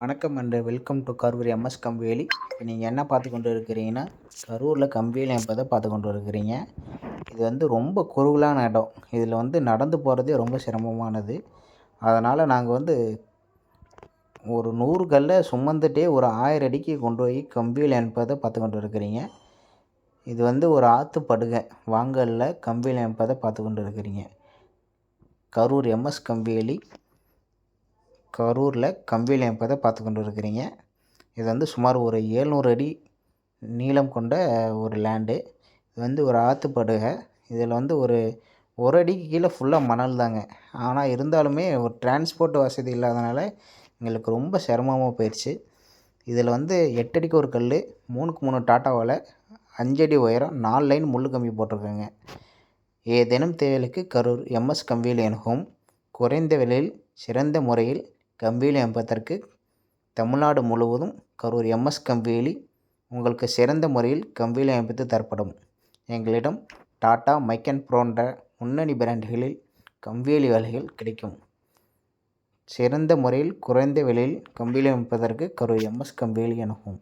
வணக்கம் and welcome to Karur MS company. இப்போ நீங்கள் என்ன பார்த்து கொண்டு இருக்கிறீங்கன்னா, கரூரில் கம்பெனி என்பதை பார்த்து கொண்டு இருக்கிறீங்க. இது ரொம்ப குறுகலான இடம். இதில் நடந்து போகிறதே ரொம்ப சிரமமானது. அதனால் நாங்கள் ஒரு 100 கல்லை சுமந்துட்டே ஒரு 1000 அடிக்கு கொண்டு போய் கம்பியில் என்பதை பார்த்து கொண்டு இருக்கிறீங்க. இது ஒரு ஆற்றுப்படுகை வாங்கல்ல கம்பியில் என்பதை பார்த்து கொண்டு இருக்கிறீங்க. கரூர் எம்எஸ் கம்பெனி கரூரில் கம்பியில் என்பதை பார்த்து கொண்டு இருக்கிறீங்க. இது சுமார் ஒரு 700 அடி நீளம் கொண்ட ஒரு லேண்டு. இது ஒரு ஆற்றுப்படுகை. இதில் ஒரு அடிக்கு கீழே ஃபுல்லாக மணல் தாங்க. ஆனால் இருந்தாலுமே ஒரு டிரான்ஸ்போர்ட் வசதி இல்லாதனால எங்களுக்கு ரொம்ப சிரமமாக போயிடுச்சு. இதில் 8 அடிக்கு ஒரு கல், 3க்கு 3 டாட்டா ஓலை, 5 அடி உயரம், 4 லைன் முள் கம்பி போட்டிருக்காங்க. ஏதேனும் தேவைகளுக்கு Karur MS company and home. குறைந்த விலையில் சிறந்த முறையில் கம்பியில் அமைப்பதற்கு தமிழ்நாடு முழுவதும் கரூர் எம்எஸ் கம்பெனி உங்களுக்கு சிறந்த முறையில் கம்பியில் அமைத்து தரப்படும். எங்களிடம் டாடா, மைக்கன் போன்ற முன்னணி பிராண்டுகளில் கம்பிவேலி வேலைகள் கிடைக்கும். சிறந்த முறையில் குறைந்த விலையில் கம்பியில் அமைப்பதற்கு Karur MS company and home.